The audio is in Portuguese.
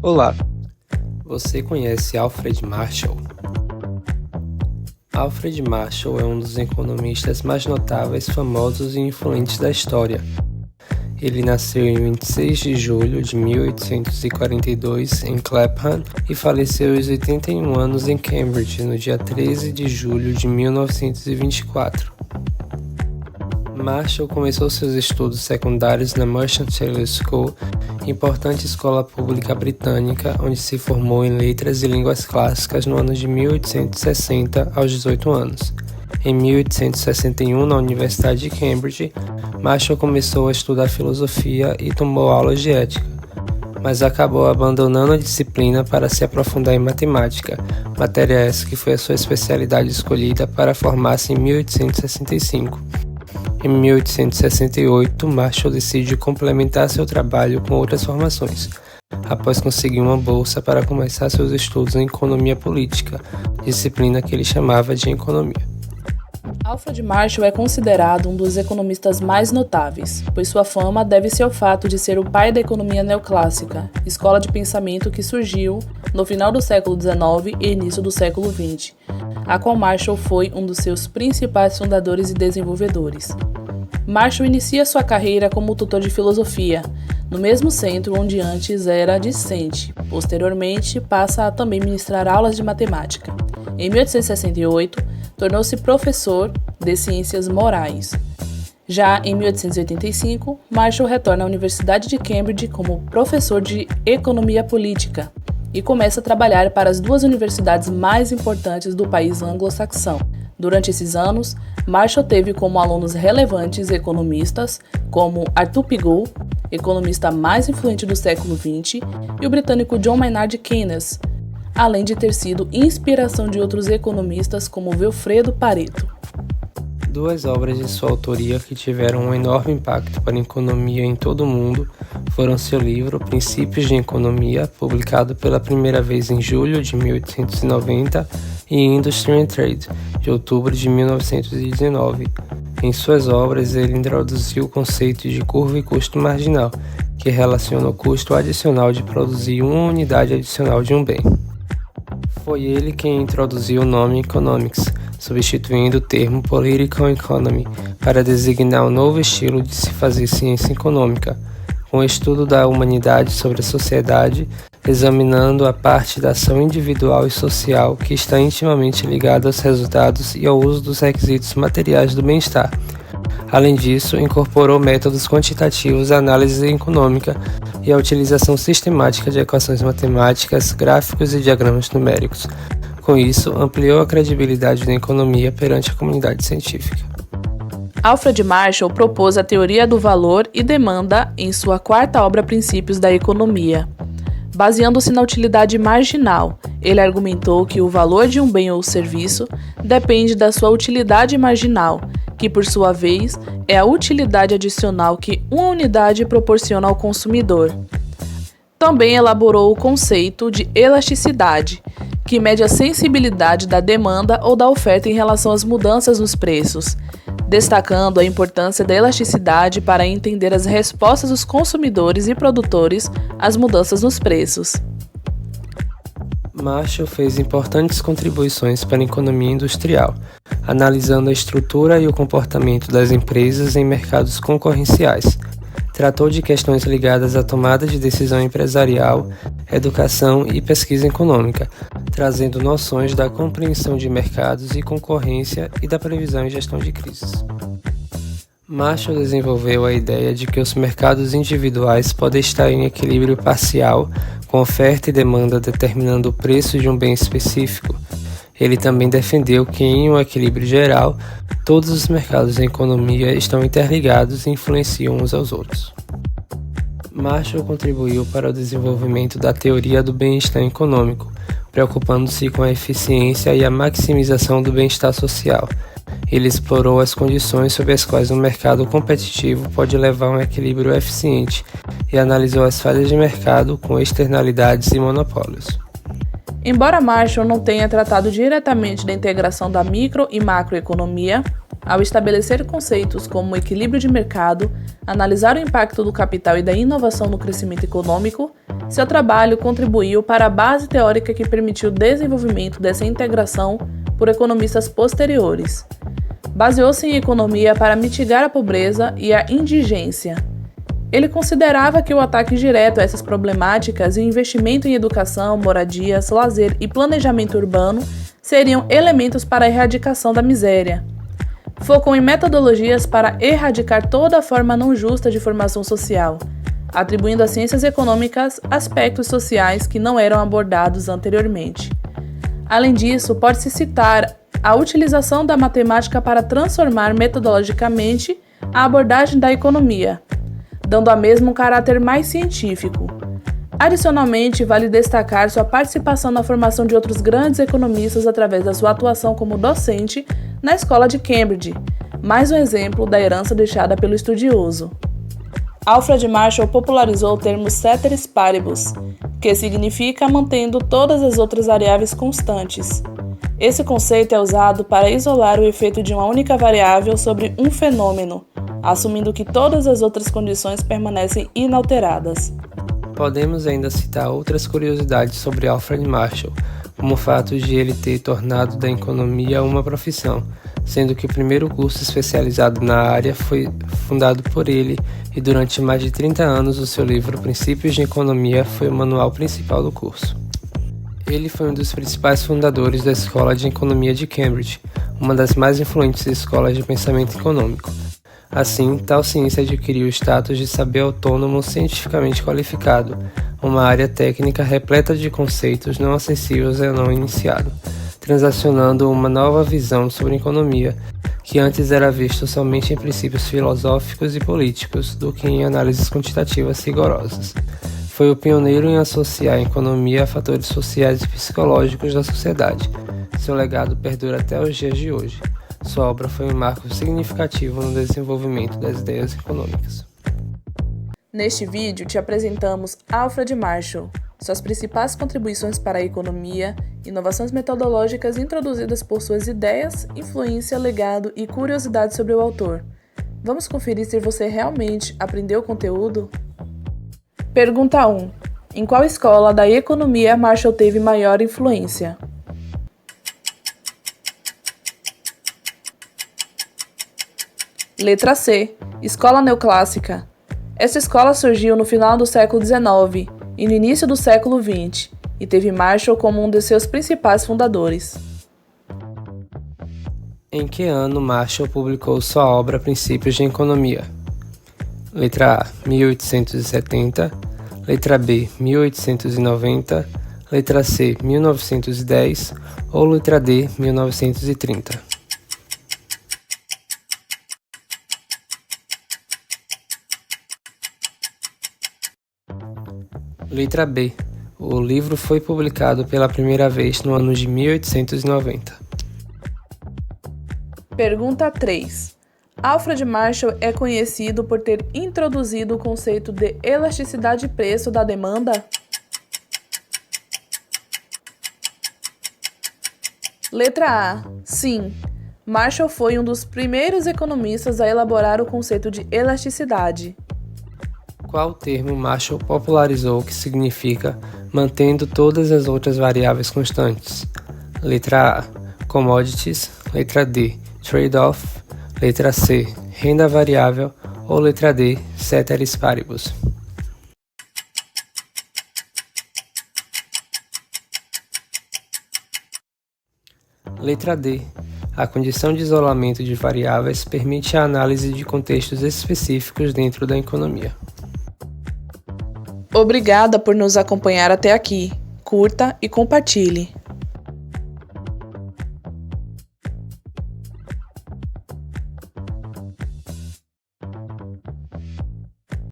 Olá, você conhece Alfred Marshall? Alfred Marshall é um dos economistas mais notáveis, famosos e influentes da história. Ele nasceu em 26 de julho de 1842 em Clapham e faleceu aos 81 anos em Cambridge no dia 13 de julho de 1924. Marshall começou seus estudos secundários na Merchant Taylors School, importante escola pública britânica, onde se formou em letras e línguas clássicas no ano de 1860 aos 18 anos. Em 1861, na Universidade de Cambridge, Marshall começou a estudar filosofia e tomou aulas de ética, mas acabou abandonando a disciplina para se aprofundar em matemática, matéria essa que foi a sua especialidade escolhida para formar-se em 1865. Em 1868, Marshall decide complementar seu trabalho com outras formações, após conseguir uma bolsa para começar seus estudos em economia política, disciplina que ele chamava de economia. Alfred Marshall é considerado um dos economistas mais notáveis, pois sua fama deve-se ao fato de ser o pai da economia neoclássica, escola de pensamento que surgiu no final do século XIX e início do século XX, a qual Marshall foi um dos seus principais fundadores e desenvolvedores. Marshall inicia sua carreira como tutor de filosofia, no mesmo centro onde antes era discente. Posteriormente, passa a também ministrar aulas de matemática. Em 1868, tornou-se professor de ciências morais. Já em 1885, Marshall retorna à Universidade de Cambridge como professor de economia política e começa a trabalhar para as duas universidades mais importantes do país anglo-saxão. Durante esses anos, Marshall teve como alunos relevantes economistas como Arthur Pigou, economista mais influente do século XX, e o britânico John Maynard Keynes, além de ter sido inspiração de outros economistas como Wilfredo Pareto. Duas obras de sua autoria que tiveram um enorme impacto para a economia em todo o mundo foram seu livro Princípios de Economia, publicado pela primeira vez em julho de 1890, e Industry and Trade, de outubro de 1919. Em suas obras, ele introduziu o conceito de curva e custo marginal, que relaciona o custo adicional de produzir uma unidade adicional de um bem. Foi ele quem introduziu o nome Economics, substituindo o termo Political Economy para designar um novo estilo de se fazer ciência econômica, com o estudo da humanidade sobre a sociedade, examinando a parte da ação individual e social que está intimamente ligada aos resultados e ao uso dos requisitos materiais do bem-estar. Além disso, incorporou métodos quantitativos à análise econômica e a utilização sistemática de equações matemáticas, gráficos e diagramas numéricos. Com isso, ampliou a credibilidade da economia perante a comunidade científica. Alfred Marshall propôs a teoria do valor e demanda em sua quarta obra Princípios da Economia. Baseando-se na utilidade marginal, ele argumentou que o valor de um bem ou serviço depende da sua utilidade marginal, que por sua vez é a utilidade adicional que uma unidade proporciona ao consumidor. Também elaborou o conceito de elasticidade, que mede a sensibilidade da demanda ou da oferta em relação às mudanças nos preços, destacando a importância da elasticidade para entender as respostas dos consumidores e produtores às mudanças nos preços. Marshall fez importantes contribuições para a economia industrial, analisando a estrutura e o comportamento das empresas em mercados concorrenciais. Tratou de questões ligadas à tomada de decisão empresarial, educação e pesquisa econômica, trazendo noções da compreensão de mercados e concorrência e da previsão e gestão de crises. Marshall desenvolveu a ideia de que os mercados individuais podem estar em equilíbrio parcial, com oferta e demanda determinando o preço de um bem específico. Ele também defendeu que, em um equilíbrio geral, todos os mercados em economia estão interligados e influenciam uns aos outros. Marshall contribuiu para o desenvolvimento da teoria do bem-estar econômico, preocupando-se com a eficiência e a maximização do bem-estar social. Ele explorou as condições sob as quais um mercado competitivo pode levar a um equilíbrio eficiente e analisou as falhas de mercado com externalidades e monopólios. Embora Marshall não tenha tratado diretamente da integração da micro e macroeconomia, ao estabelecer conceitos como o equilíbrio de mercado, analisar o impacto do capital e da inovação no crescimento econômico, Seu trabalho contribuiu para a base teórica que permitiu o desenvolvimento dessa integração por economistas posteriores. Baseou-se em economia para mitigar a pobreza e a indigência. Ele considerava que o ataque direto a essas problemáticas e o investimento em educação, moradias, lazer e planejamento urbano seriam elementos para a erradicação da miséria. Focou em metodologias para erradicar toda forma não justa de formação social, atribuindo às ciências econômicas aspectos sociais que não eram abordados anteriormente. Além disso, pode-se citar a utilização da matemática para transformar metodologicamente a abordagem da economia, dando a mesma um caráter mais científico. Adicionalmente, vale destacar sua participação na formação de outros grandes economistas através da sua atuação como docente na Escola de Cambridge, mais um exemplo da herança deixada pelo estudioso. Alfred Marshall popularizou o termo ceteris paribus, que significa mantendo todas as outras variáveis constantes. Esse conceito é usado para isolar o efeito de uma única variável sobre um fenômeno, assumindo que todas as outras condições permanecem inalteradas. Podemos ainda citar outras curiosidades sobre Alfred Marshall, como o fato de ele ter tornado da economia uma profissão, sendo que o primeiro curso especializado na área foi fundado por ele e durante mais de 30 anos o seu livro Princípios de Economia foi o manual principal do curso. Ele foi um dos principais fundadores da Escola de Economia de Cambridge, uma das mais influentes escolas de pensamento econômico. Assim, tal ciência adquiriu o status de saber autônomo cientificamente qualificado, uma área técnica repleta de conceitos não acessíveis ao não iniciado, transacionando uma nova visão sobre economia, que antes era visto somente em princípios filosóficos e políticos do que em análises quantitativas rigorosas. Foi o pioneiro em associar a economia a fatores sociais e psicológicos da sociedade. Seu legado perdura até os dias de hoje. Sua obra foi um marco significativo no desenvolvimento das ideias econômicas. Neste vídeo, te apresentamos Alfred Marshall, suas principais contribuições para a economia, inovações metodológicas introduzidas por suas ideias, influência, legado e curiosidades sobre o autor. Vamos conferir se você realmente aprendeu o conteúdo? Pergunta 1. Em qual escola da economia Marshall teve maior influência? Letra C. Escola Neoclássica. Essa escola surgiu no final do século XIX e no início do século XX, e teve Marshall como um de seus principais fundadores. Em que ano Marshall publicou sua obra Princípios de Economia? Letra A, 1870, letra B, 1890, letra C, 1910 ou letra D, 1930. Letra B. O livro foi publicado pela primeira vez no ano de 1890. Pergunta 3. Alfred Marshall é conhecido por ter introduzido o conceito de elasticidade de preço da demanda? Letra A. Sim. Marshall foi um dos primeiros economistas a elaborar o conceito de elasticidade. Qual termo Marshall popularizou que significa mantendo todas as outras variáveis constantes? Letra A, commodities, letra D, trade-off, letra C, renda variável ou letra D, ceteris paribus. Letra D. A condição de isolamento de variáveis permite a análise de contextos específicos dentro da economia. Obrigada por nos acompanhar até aqui. Curta e compartilhe.